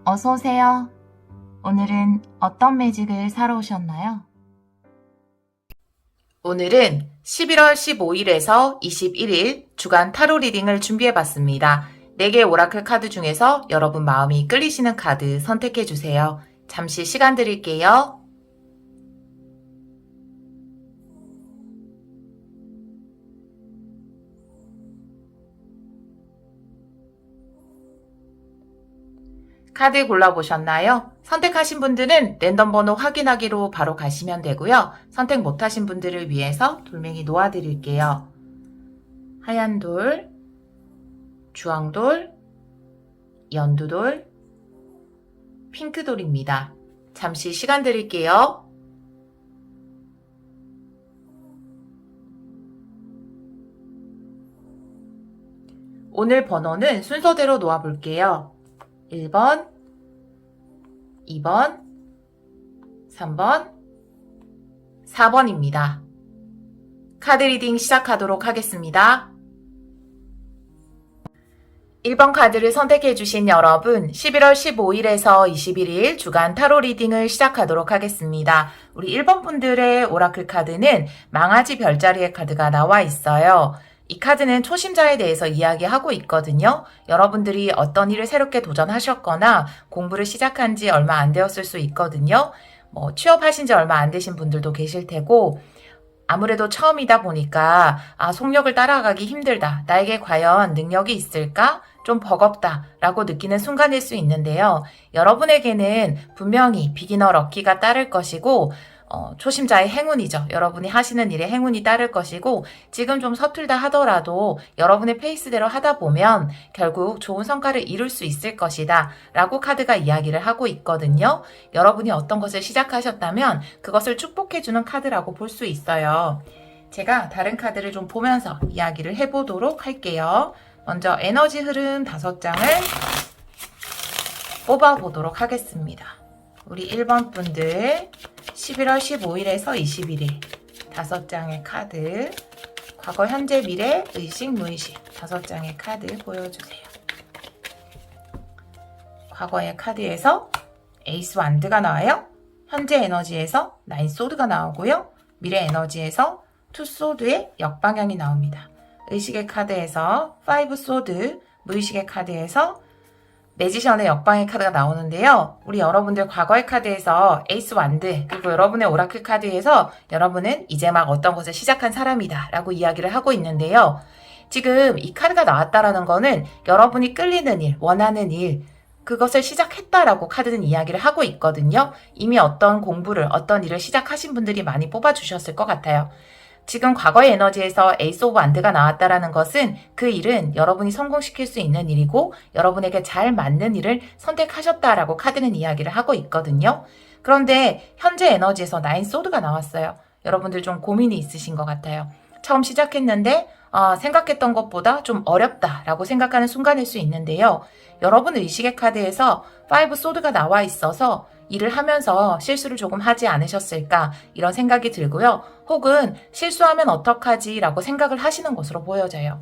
어서 오세요. 오늘은 어떤 매직을 사러 오셨나요? 오늘은 11월 15일에서 21일 주간 타로 리딩을 준비해봤습니다. 4개의 오라클 카드 중에서 여러분 마음이 끌리시는 카드 선택해주세요. 잠시 시간 드릴게요. 카드 골라보셨나요? 선택하신 분들은 랜덤 번호 확인하기로 바로 가시면 되고요. 선택 못하신 분들을 위해서 돌멩이 놓아드릴게요. 하얀 돌, 주황돌, 연두돌, 핑크돌입니다. 잠시 시간 드릴게요. 오늘 번호는 순서대로 놓아볼게요. 1번, 2번, 3번, 4번입니다. 카드 리딩 시작하도록 하겠습니다. 1번 카드를 선택해주신 여러분, 11월 15일에서 21일 주간 타로 리딩을 시작하도록 하겠습니다. 우리 1번 분들의 오라클 카드는 망아지 별자리의 카드가 나와 있어요. 이 카드는 초심자에 대해서 이야기하고 있거든요. 여러분들이 어떤 일을 새롭게 도전하셨거나 공부를 시작한 지 얼마 안 되었을 수 있거든요. 취업하신 지 얼마 안 되신 분들도 계실 테고, 아무래도 처음이다 보니까 속력을 따라가기 힘들다. 나에게 과연 능력이 있을까? 좀 버겁다 라고 느끼는 순간일 수 있는데요. 여러분에게는 분명히 비기너 럭키가 따를 것이고 초심자의 행운이죠. 여러분이 하시는 일에 행운이 따를 것이고 지금 좀 서툴다 하더라도 여러분의 페이스대로 하다 보면 결국 좋은 성과를 이룰 수 있을 것이다 라고 카드가 이야기를 하고 있거든요. 여러분이 어떤 것을 시작하셨다면 그것을 축복해주는 카드라고 볼 수 있어요. 제가 다른 카드를 좀 보면서 이야기를 해보도록 할게요. 먼저 에너지 흐름 5장을 뽑아보도록 하겠습니다. 우리 1번 분들 11월 15일에서 21일 5장의 카드, 과거, 현재, 미래, 의식, 무의식 5장의 카드 보여주세요. 과거의 카드에서 에이스 완드가 나와요. 현재 에너지에서 9 소드가 나오고요. 미래 에너지에서 2 소드의 역방향이 나옵니다. 의식의 카드에서 5 소드, 무의식의 카드에서 매지션의 역방의 카드가 나오는데요. 우리 여러분들 과거의 카드에서 에이스 완드, 그리고 여러분의 오라클 카드에서 여러분은 이제 막 어떤 것을 시작한 사람이다 라고 이야기를 하고 있는데요. 지금 이 카드가 나왔다라는 거는 여러분이 끌리는 일, 원하는 일, 그것을 시작했다라고 카드는 이야기를 하고 있거든요. 이미 어떤 공부를, 어떤 일을 시작하신 분들이 많이 뽑아주셨을 것 같아요. 지금 과거의 에너지에서 에이스 오브 완드가 나왔다라는 것은 그 일은 여러분이 성공시킬 수 있는 일이고 여러분에게 잘 맞는 일을 선택하셨다라고 카드는 이야기를 하고 있거든요. 그런데 현재 에너지에서 9 소드가 나왔어요. 여러분들 좀 고민이 있으신 것 같아요. 처음 시작했는데 생각했던 것보다 좀 어렵다라고 생각하는 순간일 수 있는데요. 여러분 의식의 카드에서 5 소드가 나와 있어서 일을 하면서 실수를 조금 하지 않으셨을까 이런 생각이 들고요. 혹은 실수하면 어떡하지 라고 생각을 하시는 것으로 보여져요.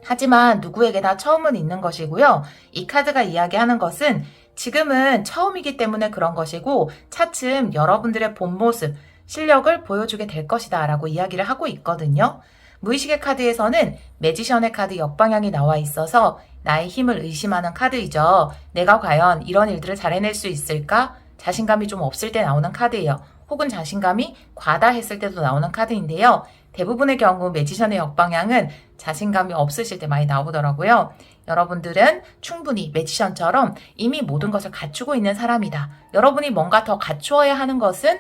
하지만 누구에게나 처음은 있는 것이고요. 이 카드가 이야기하는 것은 지금은 처음이기 때문에 그런 것이고 차츰 여러분들의 본 모습, 실력을 보여주게 될 것이다 라고 이야기를 하고 있거든요. 무의식의 카드에서는 매지션의 카드 역방향이 나와 있어서 나의 힘을 의심하는 카드이죠. 내가 과연 이런 일들을 잘 해낼 수 있을까? 자신감이 좀 없을 때 나오는 카드예요. 혹은 자신감이 과다했을 때도 나오는 카드인데요. 대부분의 경우 매지션의 역방향은 자신감이 없으실 때 많이 나오더라고요. 여러분들은 충분히 매지션처럼 이미 모든 것을 갖추고 있는 사람이다. 여러분이 뭔가 더 갖추어야 하는 것은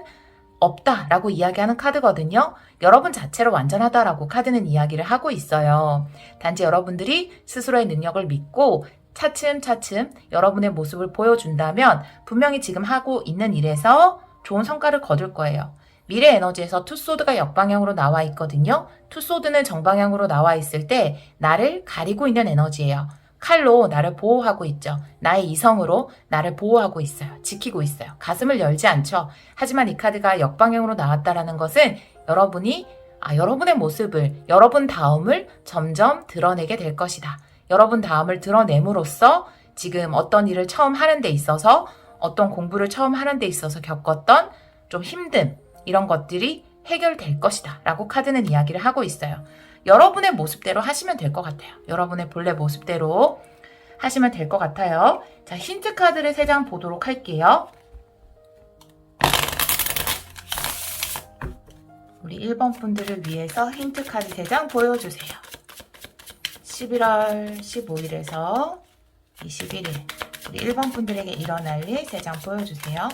없다라고 이야기하는 카드거든요. 여러분 자체로 완전하다라고 카드는 이야기를 하고 있어요. 단지 여러분들이 스스로의 능력을 믿고 차츰차츰 여러분의 모습을 보여준다면 분명히 지금 하고 있는 일에서 좋은 성과를 거둘 거예요. 미래 에너지에서 투소드가 역방향으로 나와 있거든요. 투소드는 정방향으로 나와 있을 때 나를 가리고 있는 에너지예요. 칼로 나를 보호하고 있죠. 나의 이성으로 나를 보호하고 있어요. 지키고 있어요. 가슴을 열지 않죠. 하지만 이 카드가 역방향으로 나왔다라는 것은 여러분이 여러분의 모습을, 여러분 다음을 점점 드러내게 될 것이다. 여러분 다음을 드러냄으로써 지금 어떤 일을 처음 하는 데 있어서 어떤 공부를 처음 하는 데 있어서 겪었던 좀 힘듦 이런 것들이 해결될 것이다 라고 카드는 이야기를 하고 있어요. 여러분의 모습대로 하시면 될 것 같아요. 여러분의 본래 모습대로 하시면 될 것 같아요. 자, 힌트 카드를 3장 보도록 할게요. 우리 1번 분들을 위해서 힌트 카드 3장 보여주세요. 11월 15일에서 21일 우리 1번 분들에게 일어날 일 3장 보여주세요.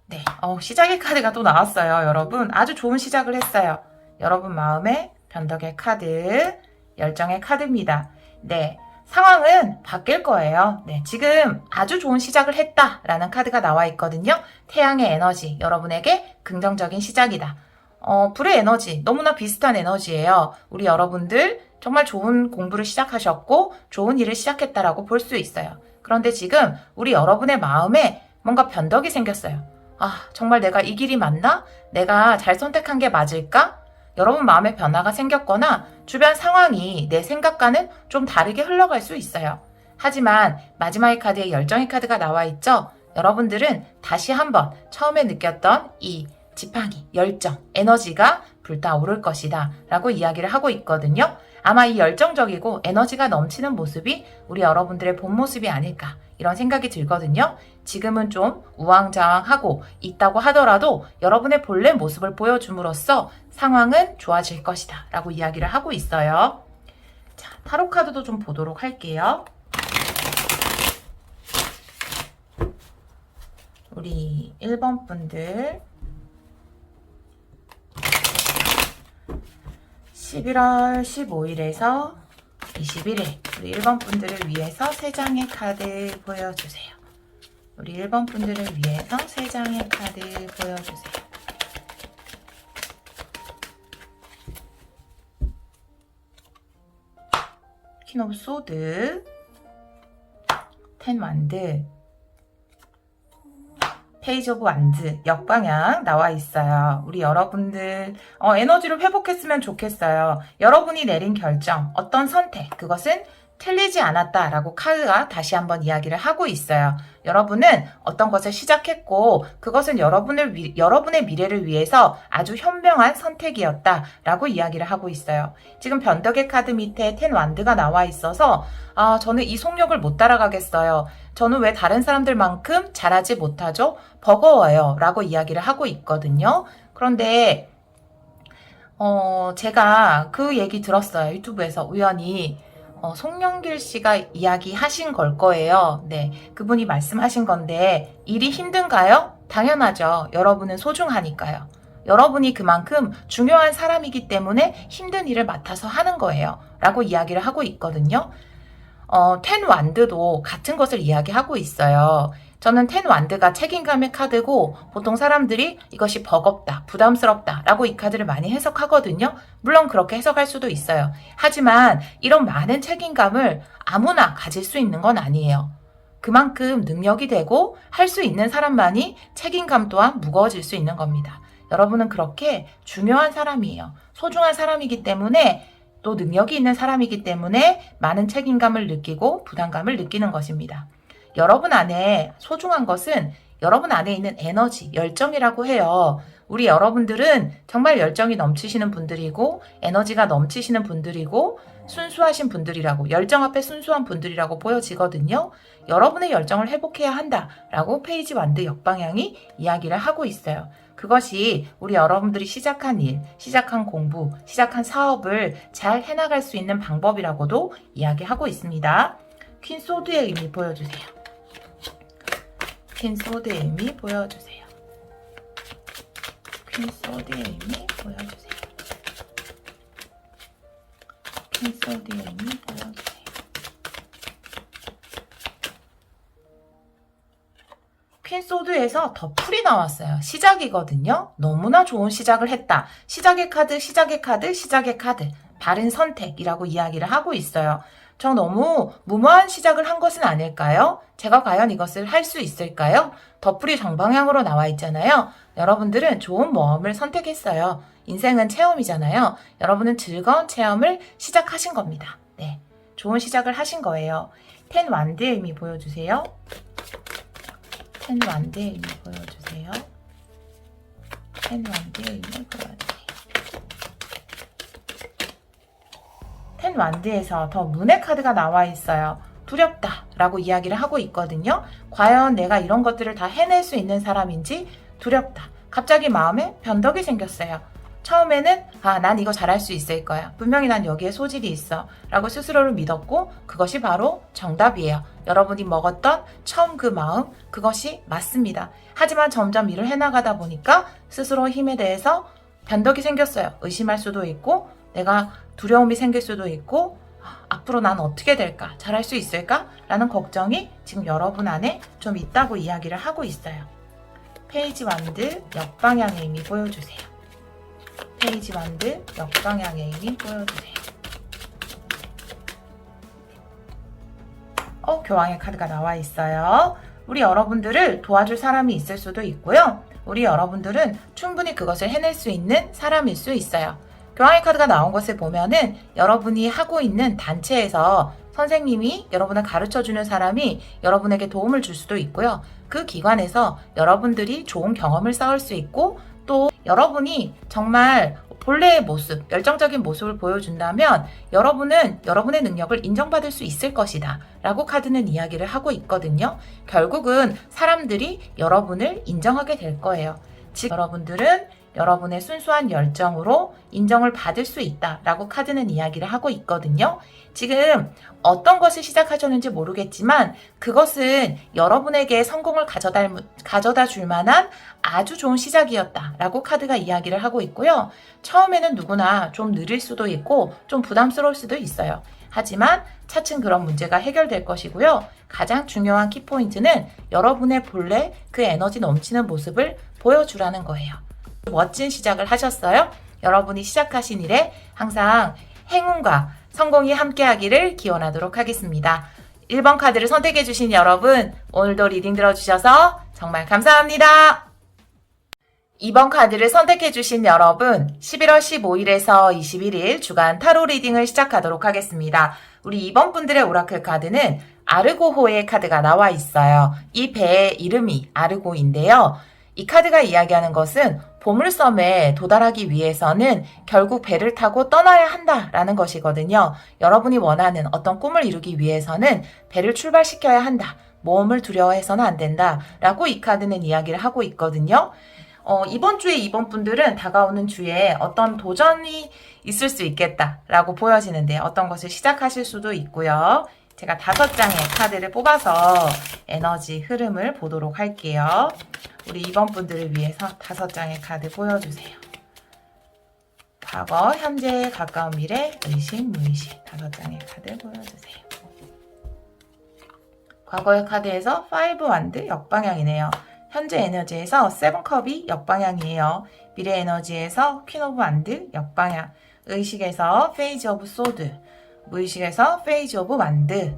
네, 시작의 카드가 또 나왔어요. 여러분 아주 좋은 시작을 했어요. 여러분 마음에 변덕의 카드, 열정의 카드입니다. 네, 상황은 바뀔 거예요. 네, 지금 아주 좋은 시작을 했다라는 카드가 나와 있거든요. 태양의 에너지, 여러분에게 긍정적인 시작이다. 불의 에너지, 너무나 비슷한 에너지예요. 우리 여러분들 정말 좋은 공부를 시작하셨고 좋은 일을 시작했다라고 볼 수 있어요. 그런데 지금 우리 여러분의 마음에 뭔가 변덕이 생겼어요. 아, 정말 내가 이 길이 맞나? 내가 잘 선택한 게 맞을까? 여러분 마음에 변화가 생겼거나 주변 상황이 내 생각과는 좀 다르게 흘러갈 수 있어요. 하지만 마지막의 카드에 열정의 카드가 나와 있죠? 여러분들은 다시 한번 처음에 느꼈던 이 지팡이, 열정, 에너지가 불타오를 것이다 라고 이야기를 하고 있거든요. 아마 이 열정적이고 에너지가 넘치는 모습이 우리 여러분들의 본 모습이 아닐까 이런 생각이 들거든요. 지금은 좀 우왕좌왕하고 있다고 하더라도 여러분의 본래 모습을 보여줌으로써 상황은 좋아질 것이다 라고 이야기를 하고 있어요. 자, 타로 카드도 좀 보도록 할게요. 우리 1번 분들 11월 15일에서 21일 우리 1번 분들을 위해서 3장의 카드 보여주세요. 우리 1번 분들을 위해서 3장의 카드 보여주세요. 퀸 오브 소드, 10 완드, 페이지 오브 완드, 역방향 나와 있어요. 우리 여러분들 에너지를 회복했으면 좋겠어요. 여러분이 내린 결정, 어떤 선택, 그것은 틀리지 않았다라고 카드가 다시 한번 이야기를 하고 있어요. 여러분은 어떤 것을 시작했고 그것은 여러분의 미래를 위해서 아주 현명한 선택이었다라고 이야기를 하고 있어요. 지금 변덕의 카드 밑에 10 완드가 나와 있어서 저는 이 속력을 못 따라가겠어요. 저는 왜 다른 사람들만큼 잘하지 못하죠? 버거워요 라고 이야기를 하고 있거든요. 그런데 제가 그 얘기 들었어요. 유튜브에서 우연히 송영길 씨가 이야기하신 걸 거예요. 네, 그분이 말씀하신 건데 일이 힘든가요? 당연하죠. 여러분은 소중하니까요. 여러분이 그만큼 중요한 사람이기 때문에 힘든 일을 맡아서 하는 거예요. 라고 이야기를 하고 있거든요. 10 완드도 같은 것을 이야기하고 있어요. 저는 10 완드가 책임감의 카드고 보통 사람들이 이것이 버겁다, 부담스럽다 라고 이 카드를 많이 해석하거든요. 물론 그렇게 해석할 수도 있어요. 하지만 이런 많은 책임감을 아무나 가질 수 있는 건 아니에요. 그만큼 능력이 되고 할 수 있는 사람만이 책임감 또한 무거워질 수 있는 겁니다. 여러분은 그렇게 중요한 사람이에요. 소중한 사람이기 때문에 또 능력이 있는 사람이기 때문에 많은 책임감을 느끼고 부담감을 느끼는 것입니다. 여러분 안에 소중한 것은 여러분 안에 있는 에너지, 열정이라고 해요. 우리 여러분들은 정말 열정이 넘치시는 분들이고 에너지가 넘치시는 분들이고 순수하신 분들이라고, 열정 앞에 순수한 분들이라고 보여지거든요. 여러분의 열정을 회복해야 한다라고 페이지 완드 역방향이 이야기를 하고 있어요. 그것이 우리 여러분들이 시작한 일, 시작한 공부, 시작한 사업을 잘 해나갈 수 있는 방법이라고도 이야기하고 있습니다. 퀸 소드의 의미 보여주세요. 퀸 소드의 의미 보여주세요. 퀸 소드의 의미 보여주세요. 퀸 소드의 의미 보여주세요. 퀸 소드에서 더 풀이 나왔어요. 시작이거든요. 너무나 좋은 시작을 했다. 시작의 카드, 시작의 카드, 시작의 카드. 바른 선택이라고 이야기를 하고 있어요. 저 너무 무모한 시작을 한 것은 아닐까요? 제가 과연 이것을 할 수 있을까요? 덧풀이 정방향으로 나와 있잖아요. 여러분들은 좋은 모험을 선택했어요. 인생은 체험이잖아요. 여러분은 즐거운 체험을 시작하신 겁니다. 네, 좋은 시작을 하신 거예요. 10 완드의 의미 보여주세요. 10 완드의 의미 보여주세요. 10 완드의 의미 보여주세요. 10 완드에서 더 문의 카드가 나와 있어요. 두렵다 라고 이야기를 하고 있거든요. 과연 내가 이런 것들을 다 해낼 수 있는 사람인지 두렵다. 갑자기 마음에 변덕이 생겼어요. 처음에는 난 이거 잘할 수 있을 거야. 분명히 난 여기에 소질이 있어 라고 스스로를 믿었고 그것이 바로 정답이에요. 여러분이 먹었던 처음 그 마음, 그것이 맞습니다. 하지만 점점 일을 해나가다 보니까 스스로 힘에 대해서 변덕이 생겼어요. 의심할 수도 있고 내가 두려움이 생길 수도 있고 앞으로 난 어떻게 될까? 잘할 수 있을까? 라는 걱정이 지금 여러분 안에 좀 있다고 이야기를 하고 있어요. 페이지 완드 역방향의 의미 보여주세요. 페이지 완드 역방향의 의미 보여주세요. 교황의 카드가 나와 있어요. 우리 여러분들을 도와줄 사람이 있을 수도 있고요. 우리 여러분들은 충분히 그것을 해낼 수 있는 사람일 수 있어요. 교황의 카드가 나온 것을 보면은 여러분이 하고 있는 단체에서 선생님이 여러분을 가르쳐주는 사람이 여러분에게 도움을 줄 수도 있고요. 그 기관에서 여러분들이 좋은 경험을 쌓을 수 있고 또 여러분이 정말 본래의 모습, 열정적인 모습을 보여준다면 여러분은 여러분의 능력을 인정받을 수 있을 것이다 라고 카드는 이야기를 하고 있거든요. 결국은 사람들이 여러분을 인정하게 될 거예요. 즉 여러분들은 여러분의 순수한 열정으로 인정을 받을 수 있다라고 카드는 이야기를 하고 있거든요. 지금 어떤 것을 시작하셨는지 모르겠지만 그것은 여러분에게 성공을 가져다 줄 만한 아주 좋은 시작이었다라고 카드가 이야기를 하고 있고요. 처음에는 누구나 좀 느릴 수도 있고 좀 부담스러울 수도 있어요. 하지만 차츰 그런 문제가 해결될 것이고요. 가장 중요한 키포인트는 여러분의 본래 그 에너지 넘치는 모습을 보여주라는 거예요. 멋진 시작을 하셨어요. 여러분이 시작하신 일에 항상 행운과 성공이 함께하기를 기원하도록 하겠습니다. 1번 카드를 선택해주신 여러분, 오늘도 리딩 들어주셔서 정말 감사합니다. 2번 카드를 선택해주신 여러분, 11월 15일에서 21일 주간 타로 리딩을 시작하도록 하겠습니다. 우리 2번 분들의 오라클 카드는 아르고호의 카드가 나와 있어요. 이 배의 이름이 아르고인데요. 이 카드가 이야기하는 것은 보물섬에 도달하기 위해서는 결국 배를 타고 떠나야 한다라는 것이거든요. 여러분이 원하는 어떤 꿈을 이루기 위해서는 배를 출발시켜야 한다. 모험을 두려워해서는 안 된다라고 이 카드는 이야기를 하고 있거든요. 이번 주에 이번 분들은 다가오는 주에 어떤 도전이 있을 수 있겠다라고 보여지는데 어떤 것을 시작하실 수도 있고요. 제가 5장의 카드를 뽑아서 에너지 흐름을 보도록 할게요. 우리 이번 분들을 위해서 5장의 카드 보여주세요. 과거, 현재, 가까운 미래, 의식, 무의식 5장의 카드 보여주세요. 과거의 카드에서 5 완드 역방향이네요. 현재 에너지에서 7컵이 역방향이에요. 미래 에너지에서 퀸 오브 완드 역방향, 의식에서 페이지 오브 소드, 무의식에서 페이지 오브 완드.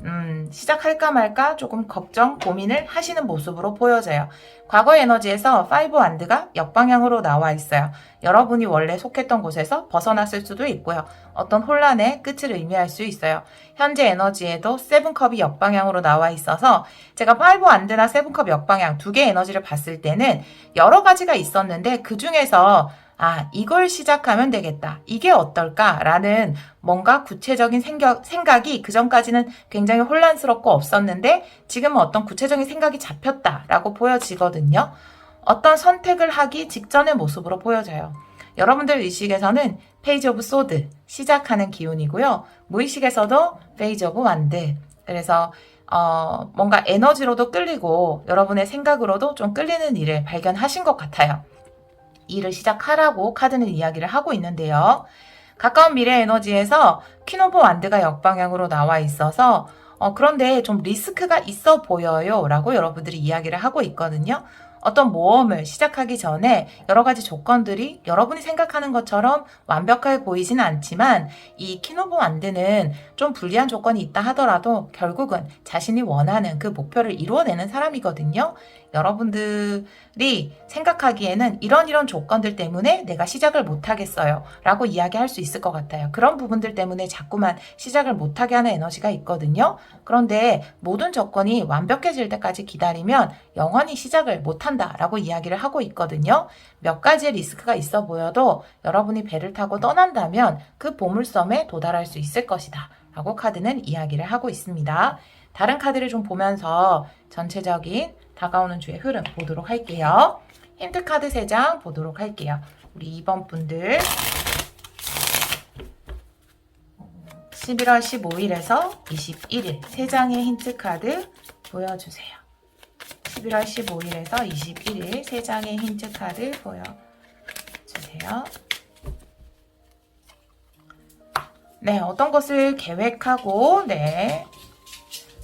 시작할까 말까 조금 걱정, 고민을 하시는 모습으로 보여져요. 과거 에너지에서 5 완드가 역방향으로 나와 있어요. 여러분이 원래 속했던 곳에서 벗어났을 수도 있고요. 어떤 혼란의 끝을 의미할 수 있어요. 현재 에너지에도 7컵이 역방향으로 나와 있어서 제가 5 완드나 7컵 역방향 두 개의 에너지를 봤을 때는 여러 가지가 있었는데 그 중에서 이걸 시작하면 되겠다. 이게 어떨까라는 뭔가 구체적인 생각이 그전까지는 굉장히 혼란스럽고 없었는데 지금은 어떤 구체적인 생각이 잡혔다라고 보여지거든요. 어떤 선택을 하기 직전의 모습으로 보여져요. 여러분들 의식에서는 페이지 오브 소드, 시작하는 기운이고요. 무의식에서도 페이지 오브 완드. 그래서 뭔가 에너지로도 끌리고 여러분의 생각으로도 좀 끌리는 일을 발견하신 것 같아요. 일을 시작하라고 카드는 이야기를 하고 있는데요. 가까운 미래 에너지에서 퀸 오브 완드가 역방향으로 나와 있어서 그런데 좀 리스크가 있어 보여요 라고 여러분들이 이야기를 하고 있거든요. 어떤 모험을 시작하기 전에 여러 가지 조건들이 여러분이 생각하는 것처럼 완벽하게 보이지는 않지만 이 퀸 오브 완드는 좀 불리한 조건이 있다 하더라도 결국은 자신이 원하는 그 목표를 이루어내는 사람이거든요. 여러분들이 생각하기에는 이런 조건들 때문에 내가 시작을 못하겠어요 라고 이야기할 수 있을 것 같아요. 그런 부분들 때문에 자꾸만 시작을 못하게 하는 에너지가 있거든요. 그런데 모든 조건이 완벽해질 때까지 기다리면 영원히 시작을 못한다 라고 이야기를 하고 있거든요. 몇 가지의 리스크가 있어 보여도 여러분이 배를 타고 떠난다면 그 보물섬에 도달할 수 있을 것이다 라고 카드는 이야기를 하고 있습니다. 다른 카드를 좀 보면서 전체적인 다가오는 주의 흐름 보도록 할게요. 힌트 카드 3장 보도록 할게요. 우리 2번 분들 11월 15일에서 21일 3장의 힌트 카드 보여주세요. 11월 15일에서 21일 3장의 힌트 카드 보여주세요. 네, 어떤 것을 계획하고, 네.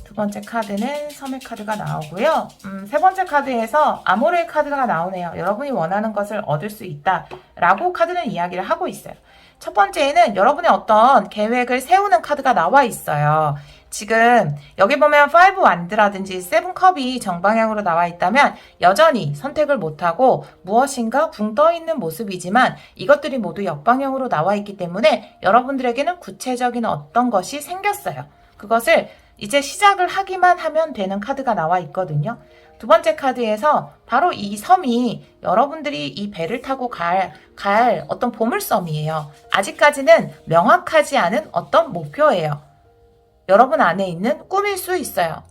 두 번째 카드는 섬의 카드가 나오고요. 세 번째 카드에서 아모르의 카드가 나오네요. 여러분이 원하는 것을 얻을 수 있다 라고 카드는 이야기를 하고 있어요. 첫 번째에는 여러분의 어떤 계획을 세우는 카드가 나와 있어요. 지금 여기 보면 5 완드라든지 7 컵이 정방향으로 나와 있다면 여전히 선택을 못하고 무엇인가 붕 떠있는 모습이지만 이것들이 모두 역방향으로 나와 있기 때문에 여러분들에게는 구체적인 어떤 것이 생겼어요. 그것을 이제 시작을 하기만 하면 되는 카드가 나와 있거든요. 두 번째 카드에서 바로 이 섬이 여러분들이 이 배를 타고 갈 어떤 보물섬이에요. 아직까지는 명확하지 않은 어떤 목표예요. 여러분 안에 있는 꿈일 수 있어요.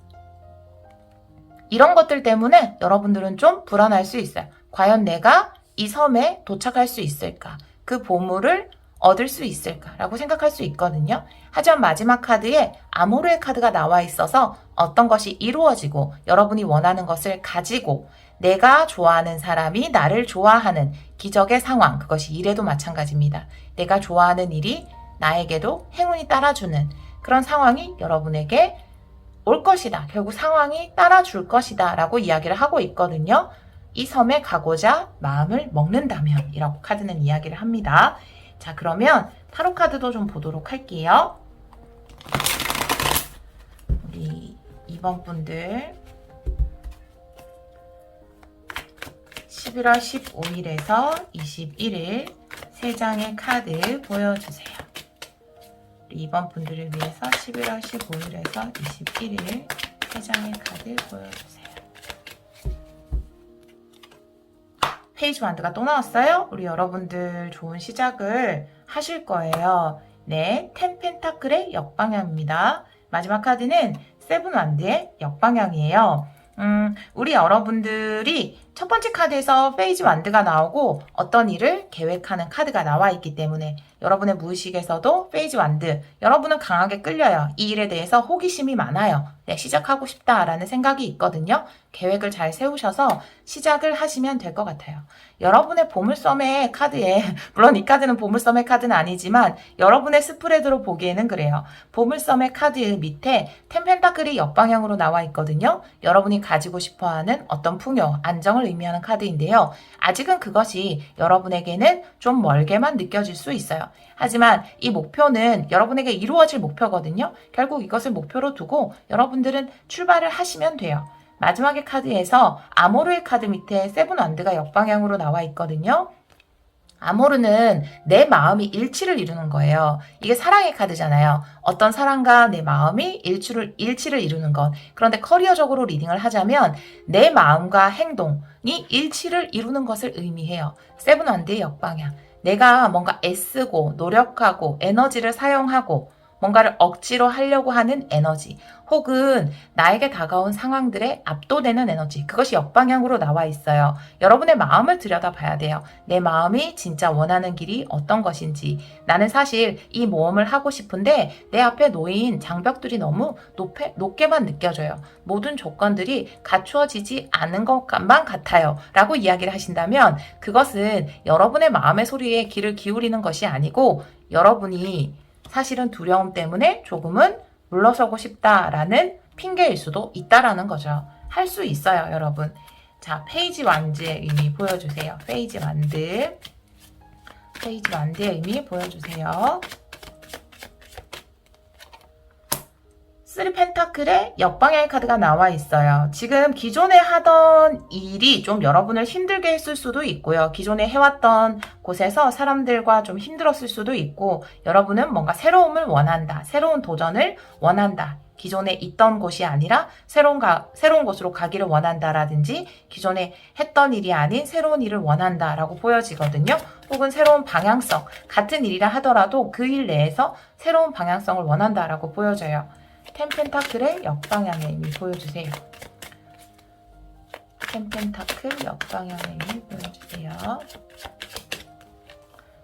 이런 것들 때문에 여러분들은 좀 불안할 수 있어요. 과연 내가 이 섬에 도착할 수 있을까? 그 보물을 얻을 수 있을까라고 생각할 수 있거든요. 하지만 마지막 카드에 아모르의 카드가 나와 있어서 어떤 것이 이루어지고 여러분이 원하는 것을 가지고 내가 좋아하는 사람이 나를 좋아하는 기적의 상황, 그것이 일에도 마찬가지입니다. 내가 좋아하는 일이 나에게도 행운이 따라주는 그런 상황이 여러분에게 올 것이다. 결국 상황이 따라줄 것이다 라고 이야기를 하고 있거든요. 이 섬에 가고자 마음을 먹는다면 이라고 카드는 이야기를 합니다. 자, 그러면 타로 카드도 좀 보도록 할게요. 우리 2번 분들 11월 15일에서 21일 3장의 카드 보여주세요. 우리 2번 분들을 위해서 11월 15일에서 21일 3장의 카드 보여주세요. 페이지 완드가 또 나왔어요. 우리 여러분들 좋은 시작을 하실 거예요. 네, 10 펜타클의 역방향입니다. 마지막 카드는 7 완드의 역방향이에요. 우리 여러분들이 첫 번째 카드에서 페이지 완드가 나오고 어떤 일을 계획하는 카드가 나와 있기 때문에 여러분의 무의식에서도 페이지 완드, 여러분은 강하게 끌려요. 이 일에 대해서 호기심이 많아요. 네, 시작하고 싶다라는 생각이 있거든요. 계획을 잘 세우셔서 시작을 하시면 될 것 같아요. 여러분의 보물섬의 카드에, 물론 이 카드는 보물섬의 카드는 아니지만 여러분의 스프레드로 보기에는 그래요. 보물섬의 카드 밑에 10 펜타클이 역방향으로 나와 있거든요. 여러분이 가지고 싶어하는 어떤 풍요, 안정을 의미하는 카드인데요. 아직은 그것이 여러분에게는 좀 멀게만 느껴질 수 있어요. 하지만 이 목표는 여러분에게 이루어질 목표거든요. 결국 이것을 목표로 두고 여러분들은 출발을 하시면 돼요. 마지막의 카드에서 아모르의 카드 밑에 7 완드가 역방향으로 나와 있거든요. 아모르는 내 마음이 일치를 이루는 거예요. 이게 사랑의 카드잖아요. 어떤 사람과 내 마음이 일치를 이루는 것. 그런데 커리어적으로 리딩을 하자면 내 마음과 행동이 일치를 이루는 것을 의미해요. 7 완드의 역방향. 내가 뭔가 애쓰고 노력하고 에너지를 사용하고 뭔가를 억지로 하려고 하는 에너지 혹은 나에게 다가온 상황들에 압도되는 에너지, 그것이 역방향으로 나와 있어요. 여러분의 마음을 들여다봐야 돼요. 내 마음이 진짜 원하는 길이 어떤 것인지. 나는 사실 이 모험을 하고 싶은데 내 앞에 놓인 장벽들이 너무 높게만 느껴져요. 모든 조건들이 갖추어지지 않은 것만 같아요 라고 이야기를 하신다면 그것은 여러분의 마음의 소리에 귀를 기울이는 것이 아니고 여러분이 사실은 두려움 때문에 조금은 물러서고 싶다라는 핑계일 수도 있다라는 거죠. 할 수 있어요, 여러분. 자, 페이지 완드의 의미 보여주세요. 페이지 완드의 의미 보여주세요. 쓰리 펜타클의 역방향의 카드가 나와 있어요. 지금 기존에 하던 일이 좀 여러분을 힘들게 했을 수도 있고요. 기존에 해왔던 곳에서 사람들과 좀 힘들었을 수도 있고, 여러분은 뭔가 새로움을 원한다. 새로운 도전을 원한다. 기존에 있던 곳이 아니라 새로운 곳으로 가기를 원한다라든지, 기존에 했던 일이 아닌 새로운 일을 원한다라고 보여지거든요. 혹은 새로운 방향성, 같은 일이라 하더라도 그 일 내에서 새로운 방향성을 원한다라고 보여져요. 텐 펜타클의 역방향의 의미 보여주세요. 텐 펜타클 역방향의 의미 보여주세요.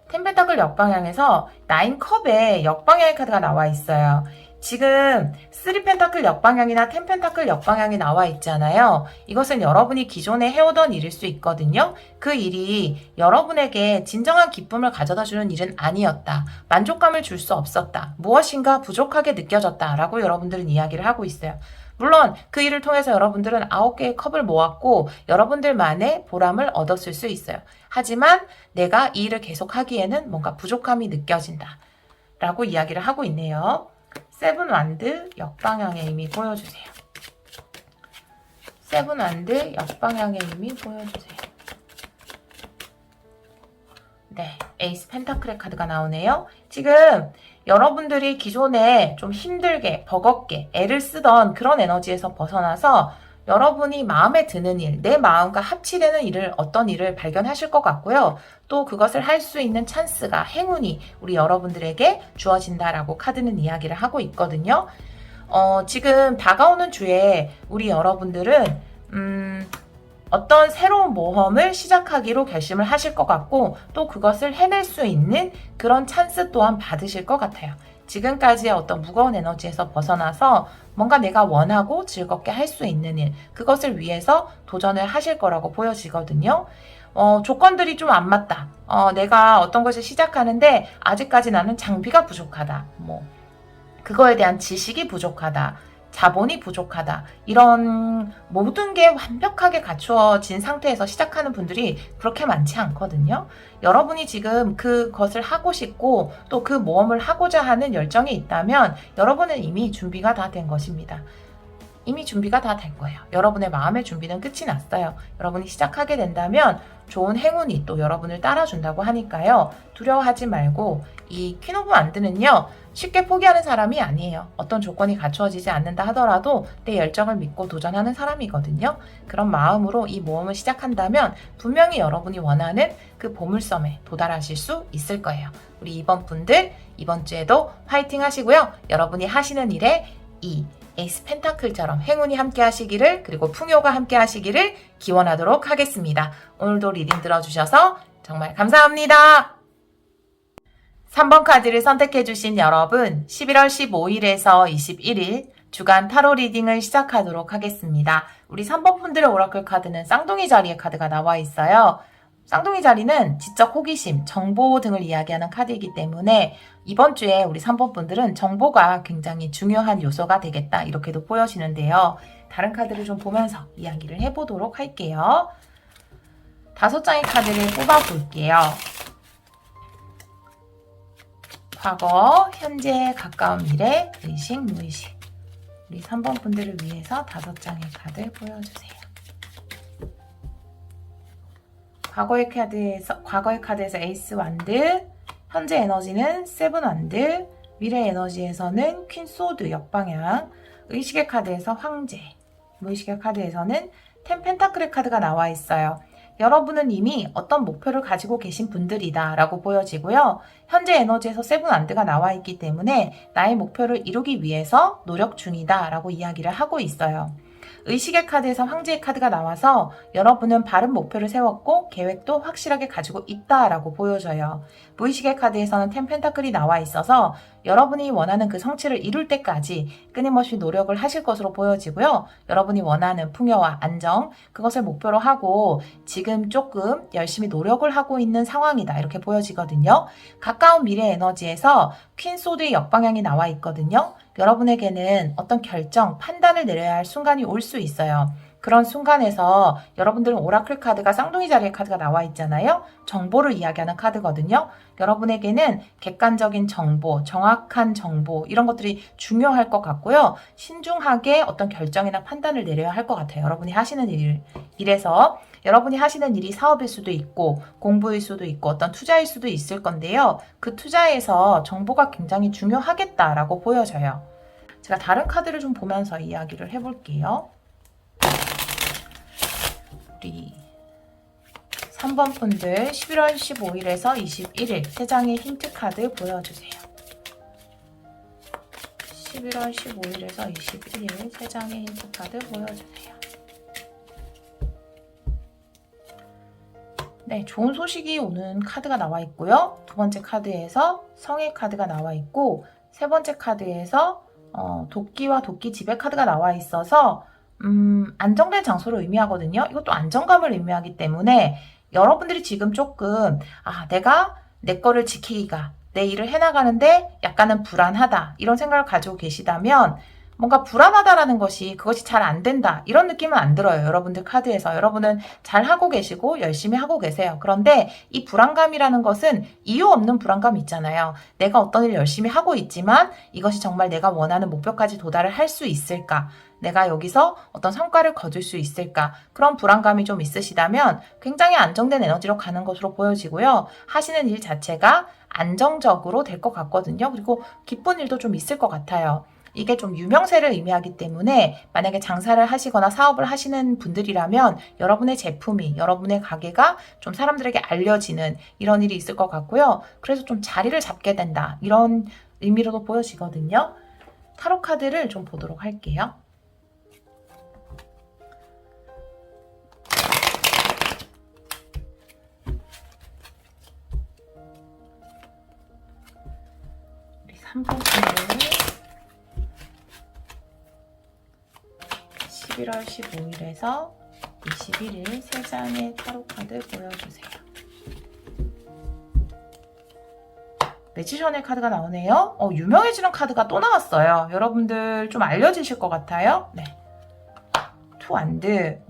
텐 펜타클 역방향에서 나인 컵의 역방향의 카드가 나와 있어요. 지금 3 펜타클 역방향이나 10 펜타클 역방향이 나와 있잖아요. 이것은 여러분이 기존에 해오던 일일 수 있거든요. 그 일이 여러분에게 진정한 기쁨을 가져다 주는 일은 아니었다. 만족감을 줄 수 없었다. 무엇인가 부족하게 느껴졌다. 라고 여러분들은 이야기를 하고 있어요. 물론 그 일을 통해서 여러분들은 9개의 컵을 모았고 여러분들만의 보람을 얻었을 수 있어요. 하지만 내가 이 일을 계속하기에는 뭔가 부족함이 느껴진다. 라고 이야기를 하고 있네요. 세븐 완드 역방향의 의미 보여주세요. 세븐 완드 역방향의 의미 보여주세요. 네, 에이스 펜타클의 카드가 나오네요. 지금 여러분들이 기존에 좀 힘들게 버겁게 애를 쓰던 그런 에너지에서 벗어나서 여러분이 마음에 드는 일, 내 마음과 합치되는 일을 어떤 일을 발견하실 것 같고요. 또 그것을 할 수 있는 찬스가 행운이 우리 여러분들에게 주어진다라고 카드는 이야기를 하고 있거든요. 지금 다가오는 주에 우리 여러분들은 어떤 새로운 모험을 시작하기로 결심을 하실 것 같고 또 그것을 해낼 수 있는 그런 찬스 또한 받으실 것 같아요. 지금까지의 어떤 무거운 에너지에서 벗어나서 뭔가 내가 원하고 즐겁게 할 수 있는 일, 그것을 위해서 도전을 하실 거라고 보여지거든요. 조건들이 좀 안 맞다. 내가 어떤 것을 시작하는데 아직까지 나는 장비가 부족하다. 그거에 대한 지식이 부족하다. 자본이 부족하다. 이런 모든 게 완벽하게 갖추어진 상태에서 시작하는 분들이 그렇게 많지 않거든요. 여러분이 지금 그것을 하고 싶고 또 그 모험을 하고자 하는 열정이 있다면 여러분은 이미 준비가 다 된 것입니다. 이미 준비가 다 된 거예요. 여러분의 마음의 준비는 끝이 났어요. 여러분이 시작하게 된다면 좋은 행운이 또 여러분을 따라준다고 하니까요. 두려워하지 말고 이 퀸 오브 완드는요. 쉽게 포기하는 사람이 아니에요. 어떤 조건이 갖추어지지 않는다 하더라도 내 열정을 믿고 도전하는 사람이거든요. 그런 마음으로 이 모험을 시작한다면 분명히 여러분이 원하는 그 보물섬에 도달하실 수 있을 거예요. 우리 이번 분들 이번 주에도 화이팅 하시고요. 여러분이 하시는 일에 이 에이스 펜타클처럼 행운이 함께 하시기를 그리고 풍요가 함께 하시기를 기원하도록 하겠습니다. 오늘도 리딩 들어주셔서 정말 감사합니다. 3번 카드를 선택해주신 여러분 11월 15일에서 21일 주간 타로 리딩을 시작하도록 하겠습니다. 우리 3번 분들의 오라클 카드는 쌍둥이 자리의 카드가 나와 있어요. 쌍둥이 자리는 지적 호기심, 정보 등을 이야기하는 카드이기 때문에 이번 주에 우리 3번 분들은 정보가 굉장히 중요한 요소가 되겠다 이렇게도 보여지는데요. 다른 카드를 좀 보면서 이야기를 해보도록 할게요. 5장의 카드를 뽑아볼게요. 과거, 현재, 가까운 미래, 의식, 무의식. 우리 3번 분들을 위해서 5장의 카드 보여주세요. 과거의 카드에서 에이스 완드, 현재 에너지는 세븐 완드, 미래 에너지에서는 퀸 소드 역방향, 의식의 카드에서 황제, 무의식의 카드에서는 텐 펜타클의 카드가 나와 있어요. 여러분은 이미 어떤 목표를 가지고 계신 분들이다 라고 보여지고요. 현재 에너지에서 세븐 완드가 나와 있기 때문에 나의 목표를 이루기 위해서 노력 중이다 라고 이야기를 하고 있어요. 의식의 카드에서 황제의 카드가 나와서 여러분은 바른 목표를 세웠고 계획도 확실하게 가지고 있다라고 보여져요. 무의식의 카드에서는 텐 펜타클이 나와 있어서 여러분이 원하는 그 성취를 이룰 때까지 끊임없이 노력을 하실 것으로 보여지고요. 여러분이 원하는 풍요와 안정, 그것을 목표로 하고 지금 조금 열심히 노력을 하고 있는 상황이다 이렇게 보여지거든요. 가까운 미래 에너지에서 퀸 소드의 역방향이 나와 있거든요. 여러분에게는 어떤 결정, 판단을 내려야 할 순간이 올 수 있어요. 그런 순간에서 여러분들은 오라클 카드가 쌍둥이 자리의 카드가 나와 있잖아요. 정보를 이야기하는 카드거든요. 여러분에게는 객관적인 정보, 정확한 정보 이런 것들이 중요할 것 같고요. 신중하게 어떤 결정이나 판단을 내려야 할 것 같아요. 여러분이 하시는 일에서 여러분이 하시는 일이 사업일 수도 있고 공부일 수도 있고 어떤 투자일 수도 있을 건데요. 그 투자에서 정보가 굉장히 중요하겠다라고 보여져요. 제가 다른 카드를 좀 보면서 이야기를 해볼게요. 우리 3번 분들 11월 15일에서 21일 3장의 힌트 카드 보여주세요. 11월 15일에서 21일 3장의 힌트 카드 보여주세요. 네, 좋은 소식이 오는 카드가 나와 있고요. 두 번째 카드에서 성의 카드가 나와 있고 세 번째 카드에서 도끼와 도끼 지배 카드가 나와 있어서 안정된 장소를 의미하거든요. 이것도 안정감을 의미하기 때문에 여러분들이 지금 조금 내가 내 거를 지키기가 내 일을 해나가는데 약간은 불안하다 이런 생각을 가지고 계시다면 뭔가 불안하다라는 것이 그것이 잘 안 된다 이런 느낌은 안 들어요. 여러분들 카드에서 여러분은 잘 하고 계시고 열심히 하고 계세요. 그런데 이 불안감이라는 것은 이유 없는 불안감이 있잖아요. 내가 어떤 일을 열심히 하고 있지만 이것이 정말 내가 원하는 목표까지 도달을 할 수 있을까? 내가 여기서 어떤 성과를 거둘 수 있을까? 그런 불안감이 좀 있으시다면 굉장히 안정된 에너지로 가는 것으로 보여지고요. 하시는 일 자체가 안정적으로 될 것 같거든요. 그리고 기쁜 일도 좀 있을 것 같아요. 이게 좀 유명세를 의미하기 때문에 만약에 장사를 하시거나 사업을 하시는 분들이라면 여러분의 제품이, 여러분의 가게가 좀 사람들에게 알려지는 이런 일이 있을 것 같고요. 그래서 좀 자리를 잡게 된다. 이런 의미로도 보여지거든요. 타로 카드를 좀 보도록 할게요. 우리 3번 분들 11월 15일에서 21일 3장의 타로 카드 보여주세요. 매지션의 카드가 나오네요. 유명해지는 카드가 또 나왔어요. 여러분들 좀 알려지실 것 같아요. 네. 투 안드.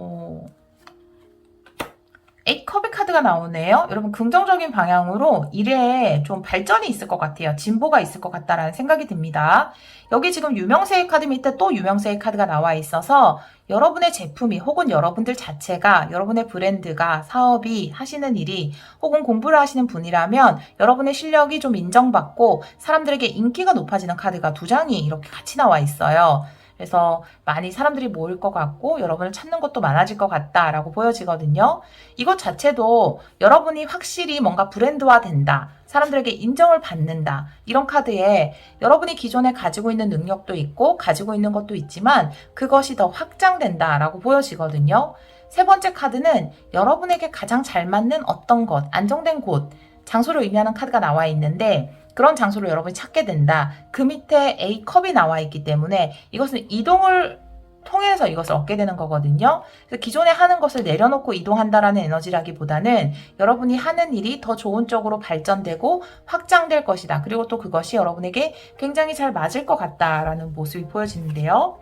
에이컵의 카드가 나오네요. 여러분 긍정적인 방향으로 일에 좀 발전이 있을 것 같아요. 진보가 있을 것 같다라는 생각이 듭니다. 여기 지금 유명세의 카드 밑에 또 유명세의 카드가 나와 있어서 여러분의 제품이 혹은 여러분들 자체가 여러분의 브랜드가 사업이 하시는 일이 혹은 공부를 하시는 분이라면 여러분의 실력이 좀 인정받고 사람들에게 인기가 높아지는 카드가 두 장이 이렇게 같이 나와 있어요. 그래서 많이 사람들이 모일 것 같고 여러분을 찾는 것도 많아질 것 같다라고 보여지거든요. 이것 자체도 여러분이 확실히 뭔가 브랜드화 된다. 사람들에게 인정을 받는다. 이런 카드에 여러분이 기존에 가지고 있는 능력도 있고 가지고 있는 것도 있지만 그것이 더 확장된다라고 보여지거든요. 세 번째 카드는 여러분에게 가장 잘 맞는 어떤 것, 안정된 곳, 장소를 의미하는 카드가 나와 있는데 그런 장소를 여러분이 찾게 된다. 그 밑에 A컵이 나와 있기 때문에 이것은 이동을 통해서 이것을 얻게 되는 거거든요. 그래서 기존에 하는 것을 내려놓고 이동한다라는 에너지라기보다는 여러분이 하는 일이 더 좋은 쪽으로 발전되고 확장될 것이다. 그리고 또 그것이 여러분에게 굉장히 잘 맞을 것 같다라는 모습이 보여지는데요.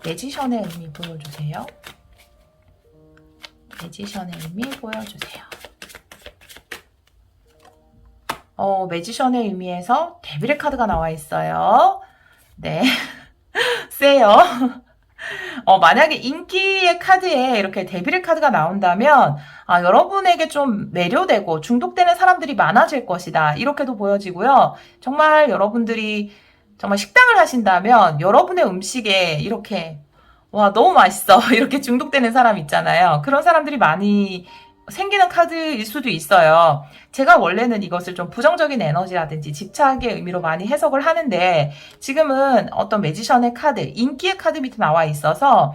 매지션의 의미 보여주세요. 매지션의 의미 보여주세요. 매지션의 의미에서 데빌의 카드가 나와 있어요. 네. 세요. 만약에 인기의 카드에 이렇게 데빌의 카드가 나온다면 여러분에게 좀 매료되고 중독되는 사람들이 많아질 것이다. 이렇게도 보여지고요. 정말 여러분들이 정말 식당을 하신다면 여러분의 음식에 이렇게 와 너무 맛있어 이렇게 중독되는 사람 있잖아요. 그런 사람들이 많이 생기는 카드일 수도 있어요. 제가 원래는 이것을 좀 부정적인 에너지라든지 집착의 의미로 많이 해석을 하는데 지금은 어떤 매지션의 카드, 인기의 카드 밑에 나와 있어서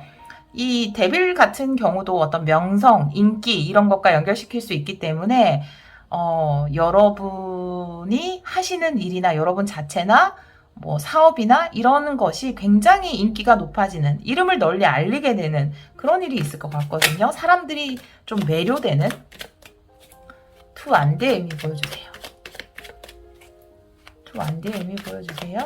이 데빌 같은 경우도 어떤 명성, 인기 이런 것과 연결시킬 수 있기 때문에 여러분이 하시는 일이나 여러분 자체나 뭐 사업이나 이런 것이 굉장히 인기가 높아지는 이름을 널리 알리게 되는 그런 일이 있을 것 같거든요. 사람들이 좀 매료되는 투 안대의 의미 보여주세요. 투 안대의 의미 보여주세요.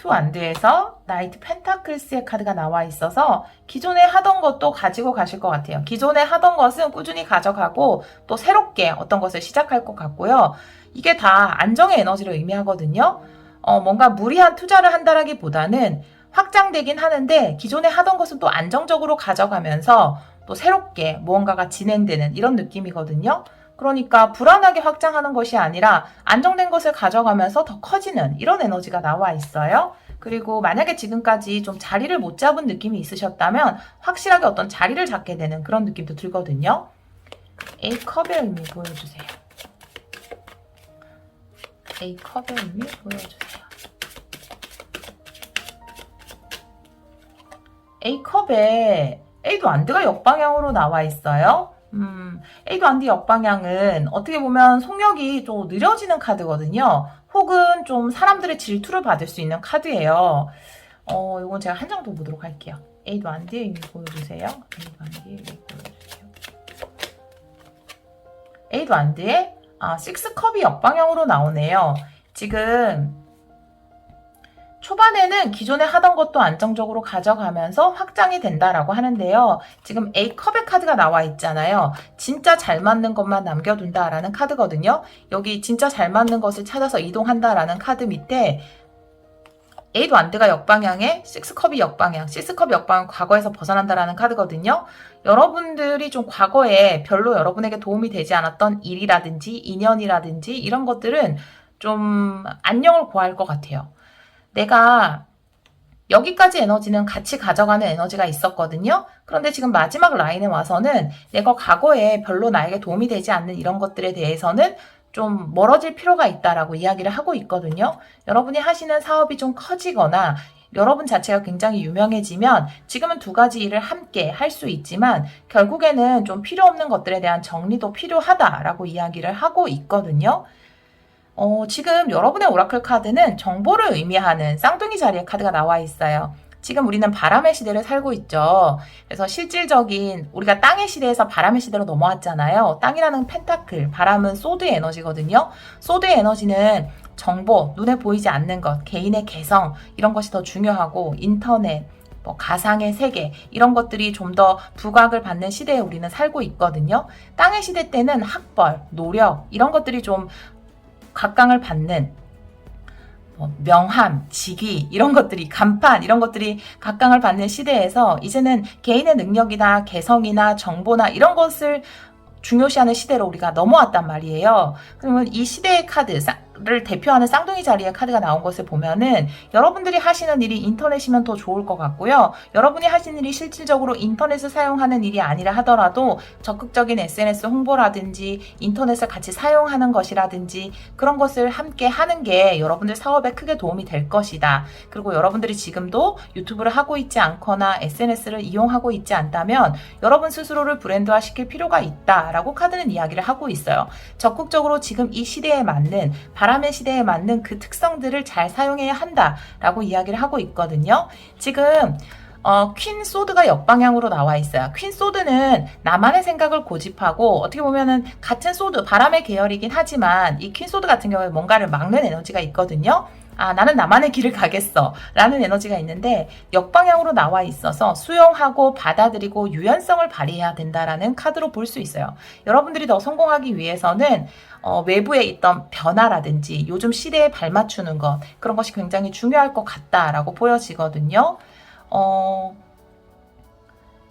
투안드에서 나이트 펜타클스의 카드가 나와 있어서 기존에 하던 것도 가지고 가실 것 같아요. 기존에 하던 것은 꾸준히 가져가고 또 새롭게 어떤 것을 시작할 것 같고요. 이게 다 안정의 에너지를 의미하거든요. 뭔가 무리한 투자를 한다라기보다는 확장되긴 하는데 기존에 하던 것은 또 안정적으로 가져가면서 또 새롭게 무언가가 진행되는 이런 느낌이거든요. 그러니까 불안하게 확장하는 것이 아니라 안정된 것을 가져가면서 더 커지는 이런 에너지가 나와 있어요. 그리고 만약에 지금까지 좀 자리를 못 잡은 느낌이 있으셨다면 확실하게 어떤 자리를 잡게 되는 그런 느낌도 들거든요. A컵의 의미 보여주세요. A컵의 의미 보여주세요. A컵에 A도 안드가 역방향으로 나와 있어요. A도 안드 역방향은 어떻게 보면 속력이 좀 느려지는 카드거든요. 혹은 좀 사람들의 질투를 받을 수 있는 카드예요. 이건 제가 한 장 더 보도록 할게요. A도 안드의 의미 보여주세요. A도 안드의 의미 보여주세요. A도 안드의 6컵이 역방향으로 나오네요. 지금 초반에는 기존에 하던 것도 안정적으로 가져가면서 확장이 된다라고 하는데요. 지금 A컵의 카드가 나와 있잖아요. 진짜 잘 맞는 것만 남겨둔다라는 카드거든요. 여기 진짜 잘 맞는 것을 찾아서 이동한다라는 카드 밑에 A도 안드가 역방향에 6컵이 역방향, 6컵이 역방향 과거에서 벗어난다라는 카드거든요. 여러분들이 좀 과거에 별로 여러분에게 도움이 되지 않았던 일이라든지 인연이라든지 이런 것들은 좀 안녕을 구할 것 같아요. 내가 여기까지 에너지는 같이 가져가는 에너지가 있었거든요. 그런데 지금 마지막 라인에 와서는 내가 과거에 별로 나에게 도움이 되지 않는 이런 것들에 대해서는 좀 멀어질 필요가 있다라고 이야기를 하고 있거든요. 여러분이 하시는 사업이 좀 커지거나 여러분 자체가 굉장히 유명해지면 지금은 두 가지 일을 함께 할 수 있지만 결국에는 좀 필요 없는 것들에 대한 정리도 필요하다라고 이야기를 하고 있거든요. 지금 여러분의 오라클 카드는 정보를 의미하는 쌍둥이 자리의 카드가 나와 있어요. 지금 우리는 바람의 시대를 살고 있죠. 그래서 실질적인 우리가 땅의 시대에서 바람의 시대로 넘어왔잖아요. 땅이라는 펜타클, 바람은 소드의 에너지거든요. 소드의 에너지는 정보, 눈에 보이지 않는 것, 개인의 개성 이런 것이 더 중요하고 인터넷, 가상의 세계 이런 것들이 좀 더 부각을 받는 시대에 우리는 살고 있거든요. 땅의 시대 때는 학벌, 노력 이런 것들이 좀 각광을 받는 명함, 직위 이런 것들이 간판 이런 것들이 각광을 받는 시대에서 이제는 개인의 능력이나 개성이나 정보나 이런 것을 중요시하는 시대로 우리가 넘어왔단 말이에요. 그러면 이 시대의 카드를 대표하는 쌍둥이 자리의 카드가 나온 것을 보면은 여러분들이 하시는 일이 인터넷이면 더 좋을 것 같고요. 여러분이 하시는 일이 실질적으로 인터넷을 사용하는 일이 아니라 하더라도 적극적인 SNS 홍보라든지 인터넷을 같이 사용하는 것이라든지 그런 것을 함께 하는 게 여러분들 사업에 크게 도움이 될 것이다. 그리고 여러분들이 지금도 유튜브를 하고 있지 않거나 SNS를 이용하고 있지 않다면 여러분 스스로를 브랜드화 시킬 필요가 있다. 라고 카드는 이야기를 하고 있어요. 적극적으로 지금 이 시대에 맞는 바람의 시대에 맞는 그 특성들을 잘 사용해야 한다라고 이야기를 하고 있거든요. 지금 퀸 소드가 역방향으로 나와 있어요. 퀸 소드는 나만의 생각을 고집하고 어떻게 보면은 같은 소드, 바람의 계열이긴 하지만 이 퀸 소드 같은 경우에 뭔가를 막는 에너지가 있거든요. 나는 나만의 길을 가겠어 라는 에너지가 있는데 역방향으로 나와 있어서 수용하고 받아들이고 유연성을 발휘해야 된다라는 카드로 볼 수 있어요. 여러분들이 더 성공하기 위해서는 외부에 있던 변화라든지 요즘 시대에 발맞추는 것 그런 것이 굉장히 중요할 것 같다라고 보여지거든요.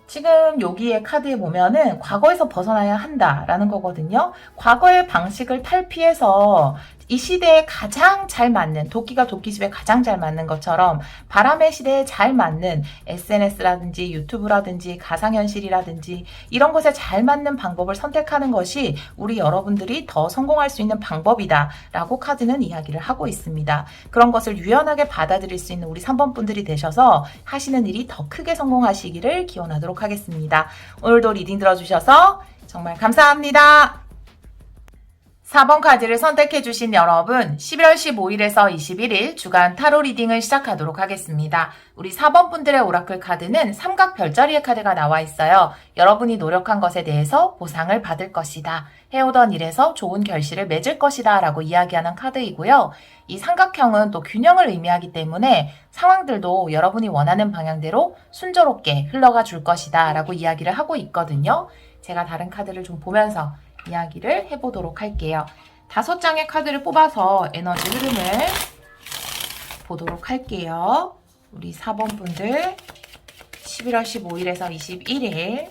지금 여기에 카드에 보면은 과거에서 벗어나야 한다라는 거거든요. 과거의 방식을 탈피해서 이 시대에 가장 잘 맞는 도끼가 도끼집에 가장 잘 맞는 것처럼 바람의 시대에 잘 맞는 SNS라든지 유튜브라든지 가상현실이라든지 이런 것에 잘 맞는 방법을 선택하는 것이 우리 여러분들이 더 성공할 수 있는 방법이다 라고 카드는 이야기를 하고 있습니다. 그런 것을 유연하게 받아들일 수 있는 우리 3번 분들이 되셔서 하시는 일이 더 크게 성공하시기를 기원하도록 하겠습니다. 오늘도 리딩 들어주셔서 정말 감사합니다. 4번 카드를 선택해주신 여러분, 11월 15일에서 21일 주간 타로 리딩을 시작하도록 하겠습니다. 우리 4번 분들의 오라클 카드는 삼각 별자리의 카드가 나와 있어요. 여러분이 노력한 것에 대해서 보상을 받을 것이다. 해오던 일에서 좋은 결실을 맺을 것이다 라고 이야기하는 카드이고요. 이 삼각형은 또 균형을 의미하기 때문에 상황들도 여러분이 원하는 방향대로 순조롭게 흘러가 줄 것이다 라고 이야기를 하고 있거든요. 제가 다른 카드를 좀 보면서 이야기를 해보도록 할게요. 5장의 카드를 뽑아서 에너지 흐름을 보도록 할게요. 우리 4번 분들 11월 15일에서 21일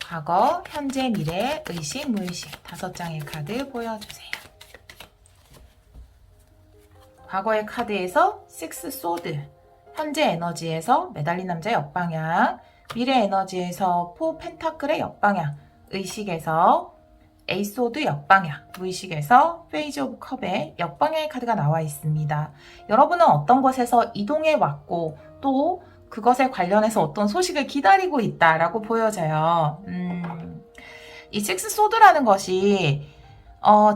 과거, 현재, 미래, 의식, 무의식 5장의 카드 보여주세요. 과거의 카드에서 6 소드, 현재 에너지에서 매달린 남자의 역방향, 미래 에너지에서 4 펜타클의 역방향, 의식에서 에이소드 역방향, 무의식에서 페이지 오브 컵의 역방향의 카드가 나와 있습니다. 여러분은 어떤 곳에서 이동해 왔고 또 그것에 관련해서 어떤 소식을 기다리고 있다라고 보여져요. 이 식스 소드라는 것이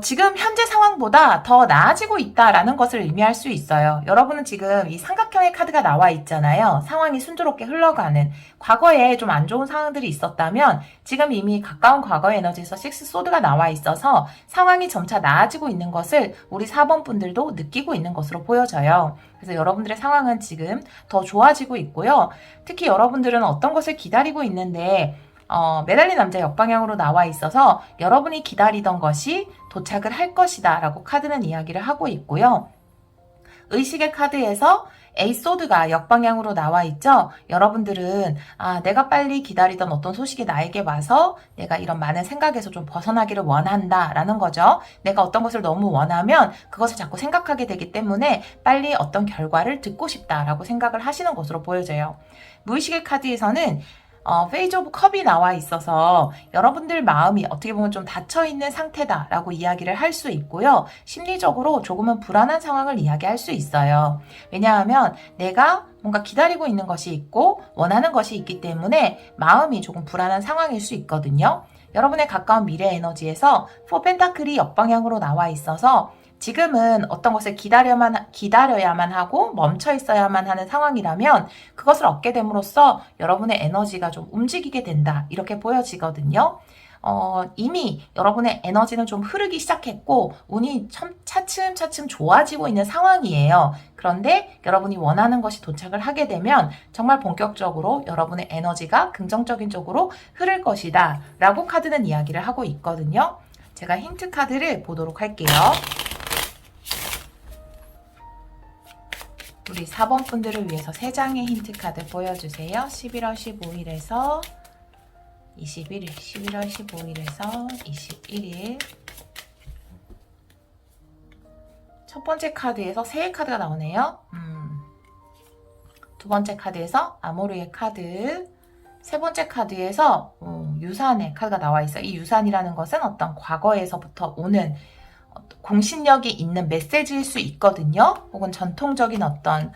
지금 현재 상황보다 더 나아지고 있다라는 것을 의미할 수 있어요. 여러분은 지금 이 삼각형의 카드가 나와 있잖아요. 상황이 순조롭게 흘러가는, 과거에 좀 안 좋은 상황들이 있었다면 지금 이미 가까운 과거의 에너지에서 식스 소드가 나와 있어서 상황이 점차 나아지고 있는 것을 우리 4번 분들도 느끼고 있는 것으로 보여져요. 그래서 여러분들의 상황은 지금 더 좋아지고 있고요. 특히 여러분들은 어떤 것을 기다리고 있는데 매달린 남자 역방향으로 나와 있어서 여러분이 기다리던 것이 도착을 할 것이다 라고 카드는 이야기를 하고 있고요. 의식의 카드에서 에이소드가 역방향으로 나와 있죠. 여러분들은 내가 빨리 기다리던 어떤 소식이 나에게 와서 내가 이런 많은 생각에서 좀 벗어나기를 원한다 라는 거죠. 내가 어떤 것을 너무 원하면 그것을 자꾸 생각하게 되기 때문에 빨리 어떤 결과를 듣고 싶다라고 생각을 하시는 것으로 보여져요. 무의식의 카드에서는 페이지 오브 컵이 나와 있어서 여러분들 마음이 어떻게 보면 좀 닫혀있는 상태다라고 이야기를 할 수 있고요. 심리적으로 조금은 불안한 상황을 이야기할 수 있어요. 왜냐하면 내가 뭔가 기다리고 있는 것이 있고 원하는 것이 있기 때문에 마음이 조금 불안한 상황일 수 있거든요. 여러분의 가까운 미래 에너지에서 4 펜타클이 역방향으로 나와 있어서 지금은 어떤 것을 기다려야만 하고 멈춰 있어야만 하는 상황이라면 그것을 얻게 됨으로써 여러분의 에너지가 좀 움직이게 된다. 이렇게 보여지거든요. 이미 여러분의 에너지는 좀 흐르기 시작했고 운이 차츰차츰 좋아지고 있는 상황이에요. 그런데 여러분이 원하는 것이 도착을 하게 되면 정말 본격적으로 여러분의 에너지가 긍정적인 쪽으로 흐를 것이다. 라고 카드는 이야기를 하고 있거든요. 제가 힌트 카드를 보도록 할게요. 우리 4번 분들을 위해서 3장의 힌트 카드 보여주세요. 11월 15일에서 21일, 11월 15일에서 21일. 첫 번째 카드에서 새해 카드가 나오네요. 두 번째 카드에서 아모르의 카드. 세 번째 카드에서 유산의 카드가 나와 있어요. 이 유산이라는 것은 어떤 과거에서부터 오는 공신력이 있는 메시지일 수 있거든요. 혹은 전통적인 어떤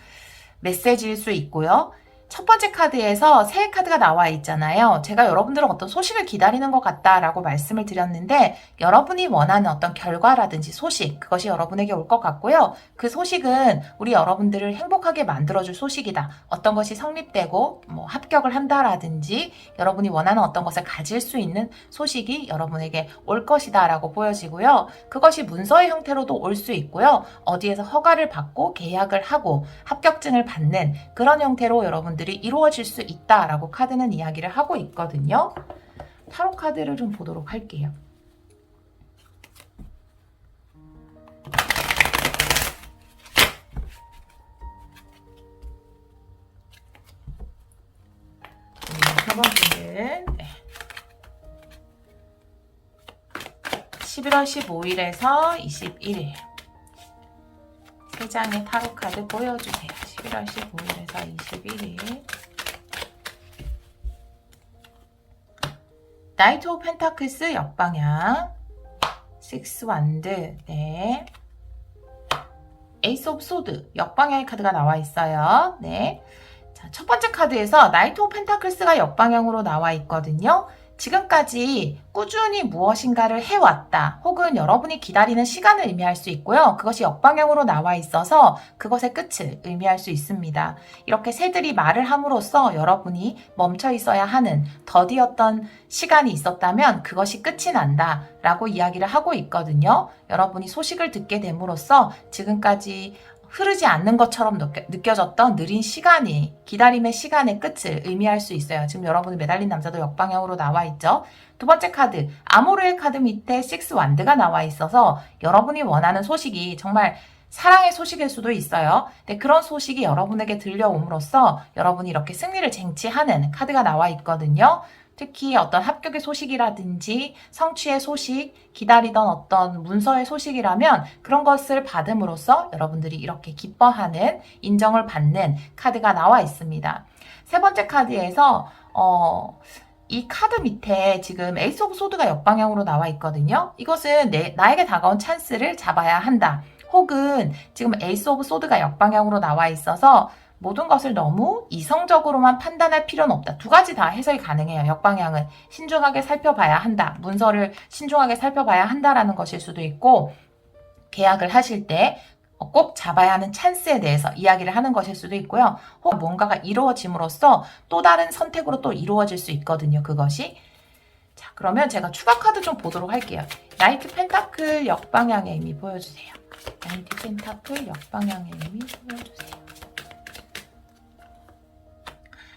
메시지일 수 있고요. 첫 번째 카드에서 새해 카드가 나와 있잖아요. 제가 여러분들은 어떤 소식을 기다리는 것 같다라고 말씀을 드렸는데 여러분이 원하는 어떤 결과라든지 소식, 그것이 여러분에게 올 것 같고요. 그 소식은 우리 여러분들을 행복하게 만들어줄 소식이다. 어떤 것이 성립되고 합격을 한다라든지 여러분이 원하는 어떤 것을 가질 수 있는 소식이 여러분에게 올 것이다 라고 보여지고요. 그것이 문서의 형태로도 올 수 있고요. 어디에서 허가를 받고 계약을 하고 합격증을 받는 그런 형태로 여러분들이 이루어질 수 있다라고 카드는 이야기를 하고 있거든요. 타로 카드를 좀 보도록 할게요. 세 번째는 11월 15일에서 21일 3장의 타로 카드 보여주세요. 11월 15일에서 21일 나이트 오브 펜타클스 역방향 6 완드 네. 에이스 오브 소드 역방향의 카드가 나와 있어요. 네. 자, 첫 번째 카드에서 나이트 오브 펜타클스가 역방향으로 나와 있거든요. 지금까지 꾸준히 무엇인가를 해왔다, 혹은 여러분이 기다리는 시간을 의미할 수 있고요. 그것이 역방향으로 나와 있어서 그것의 끝을 의미할 수 있습니다. 이렇게 새들이 말을 함으로써 여러분이 멈춰 있어야 하는 더디었던 시간이 있었다면 그것이 끝이 난다 라고 이야기를 하고 있거든요. 여러분이 소식을 듣게 됨으로써 지금까지 흐르지 않는 것처럼 느껴졌던 느린 시간이 기다림의 시간의 끝을 의미할 수 있어요. 지금 여러분이 매달린 남자도 역방향으로 나와 있죠. 두 번째 카드, 아모르의 카드 밑에 6 완드가 나와 있어서 여러분이 원하는 소식이 정말 사랑의 소식일 수도 있어요. 근데 그런 소식이 여러분에게 들려옴으로써 여러분이 이렇게 승리를 쟁취하는 카드가 나와 있거든요. 특히 어떤 합격의 소식이라든지 성취의 소식, 기다리던 어떤 문서의 소식이라면 그런 것을 받음으로써 여러분들이 이렇게 기뻐하는, 인정을 받는 카드가 나와 있습니다. 세 번째 카드에서 이 카드 밑에 지금 에이스 오브 소드가 역방향으로 나와 있거든요. 이것은 나에게 다가온 찬스를 잡아야 한다. 혹은 지금 에이스 오브 소드가 역방향으로 나와 있어서 모든 것을 너무 이성적으로만 판단할 필요는 없다. 두 가지 다 해석이 가능해요. 역방향은 신중하게 살펴봐야 한다. 문서를 신중하게 살펴봐야 한다라는 것일 수도 있고, 계약을 하실 때 꼭 잡아야 하는 찬스에 대해서 이야기를 하는 것일 수도 있고요. 혹 뭔가가 이루어짐으로써 또 다른 선택으로 또 이루어질 수 있거든요. 그것이. 자, 그러면 제가 추가 카드 좀 보도록 할게요. 나이트 펜타클 역방향의 의미 보여주세요. 나이트 펜타클 역방향의 의미 보여주세요.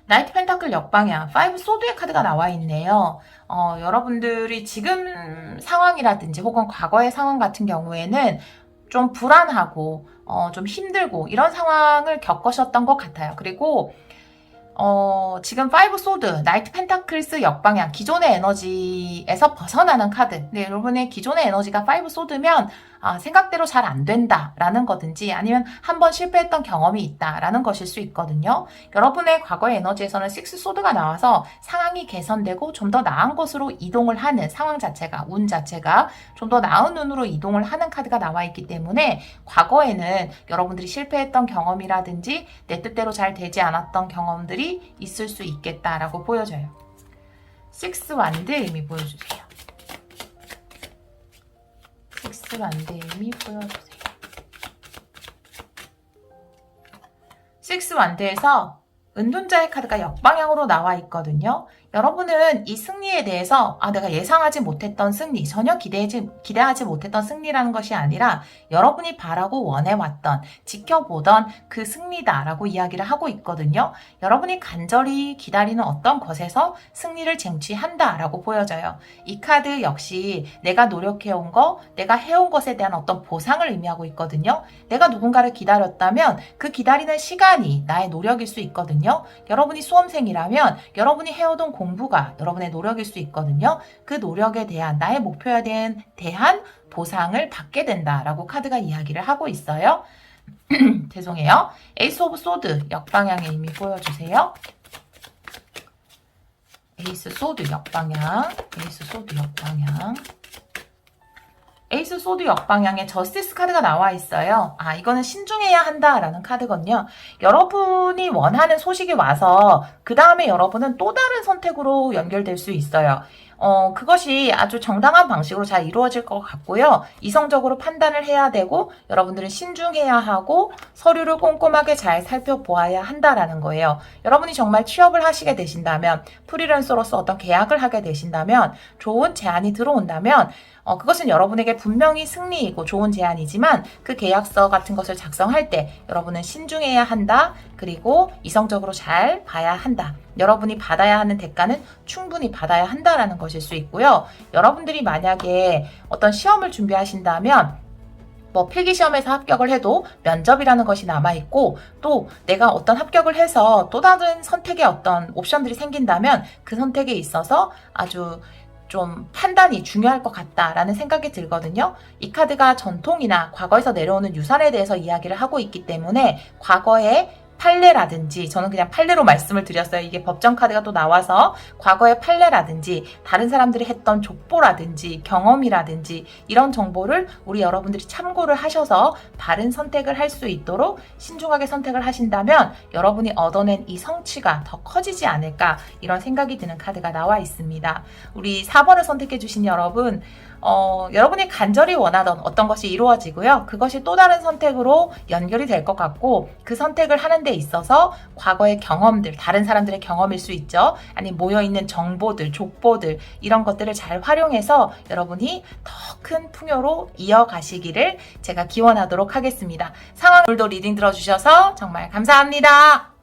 나이트 펜타클 역방향, 5 소드의 카드가 나와 있네요. 여러분들이 지금 상황이라든지 혹은 과거의 상황 같은 경우에는 좀 불안하고 좀 힘들고 이런 상황을 겪으셨던 것 같아요. 그리고 지금 5 소드, 나이트 펜타클스 역방향, 기존의 에너지에서 벗어나는 카드. 근데 여러분의 기존의 에너지가 5 소드면 생각대로 잘 안 된다라는 거든지 아니면 한번 실패했던 경험이 있다라는 것일 수 있거든요. 여러분의 과거의 에너지에서는 6 소드가 나와서 상황이 개선되고 좀 더 나은 곳으로 이동을 하는 상황 자체가, 운 자체가 좀 더 나은 운으로 이동을 하는 카드가 나와 있기 때문에 과거에는 여러분들이 실패했던 경험이라든지 내 뜻대로 잘 되지 않았던 경험들이 있을 수 있겠다라고 보여져요. 6 완드의 의미 보여주세요. 6 완드의 의미 보여주세요. 6 완드에서 은둔자의 카드가 역방향으로 나와 있거든요. 여러분은 이 승리에 대해서 내가 예상하지 못했던 승리, 전혀 기대하지 못했던 승리라는 것이 아니라 여러분이 바라고 원해왔던, 지켜보던 그 승리다라고 이야기를 하고 있거든요. 여러분이 간절히 기다리는 어떤 것에서 승리를 쟁취한다라고 보여져요. 이 카드 역시 내가 노력해온 거, 내가 해온 것에 대한 어떤 보상을 의미하고 있거든요. 내가 누군가를 기다렸다면 그 기다리는 시간이 나의 노력일 수 있거든요. 여러분이 수험생이라면 여러분이 해오던 공부가 여러분의 노력일 수 있거든요. 그 노력에 대한, 나의 목표에 대한 보상을 받게 된다라고 카드가 이야기를 하고 있어요. 죄송해요. 에이스 오브 소드 역방향의 의미 보여주세요. 에이스 소드 역방향, 에이스 소드 역방향. 에이스 소드 역방향에 저스티스 카드가 나와 있어요. 이거는 신중해야 한다라는 카드거든요. 여러분이 원하는 소식이 와서 그 다음에 여러분은 또 다른 선택으로 연결될 수 있어요. 그것이 아주 정당한 방식으로 잘 이루어질 것 같고요. 이성적으로 판단을 해야 되고 여러분들은 신중해야 하고 서류를 꼼꼼하게 잘 살펴보아야 한다라는 거예요. 여러분이 정말 취업을 하시게 되신다면, 프리랜서로서 어떤 계약을 하게 되신다면, 좋은 제안이 들어온다면 그것은 여러분에게 분명히 승리이고 좋은 제안이지만 그 계약서 같은 것을 작성할 때 여러분은 신중해야 한다. 그리고 이성적으로 잘 봐야 한다. 여러분이 받아야 하는 대가는 충분히 받아야 한다라는 것일 수 있고요. 여러분들이 만약에 어떤 시험을 준비하신다면 필기시험에서 합격을 해도 면접이라는 것이 남아있고, 또 내가 어떤 합격을 해서 또 다른 선택의 어떤 옵션들이 생긴다면 그 선택에 있어서 아주 좀 판단이 중요할 것 같다라는 생각이 들거든요. 이 카드가 전통이나 과거에서 내려오는 유산에 대해서 이야기를 하고 있기 때문에 과거에 판례라든지, 저는 그냥 판례로 말씀을 드렸어요. 이게 법정 카드가 또 나와서 과거의 판례라든지 다른 사람들이 했던 족보라든지 경험이라든지 이런 정보를 우리 여러분들이 참고를 하셔서 바른 선택을 할 수 있도록 신중하게 선택을 하신다면 여러분이 얻어낸 이 성취가 더 커지지 않을까, 이런 생각이 드는 카드가 나와 있습니다. 우리 4번을 선택해 주신 여러분, 여러분이 간절히 원하던 어떤 것이 이루어지고요. 그것이 또 다른 선택으로 연결이 될 것 같고, 그 선택을 하는 데 있어서 과거의 경험들, 다른 사람들의 경험일 수 있죠. 아니 모여있는 정보들, 족보들, 이런 것들을 잘 활용해서 여러분이 더 큰 풍요로 이어가시기를 제가 기원하도록 하겠습니다. 상황 오늘도 리딩 들어주셔서 정말 감사합니다.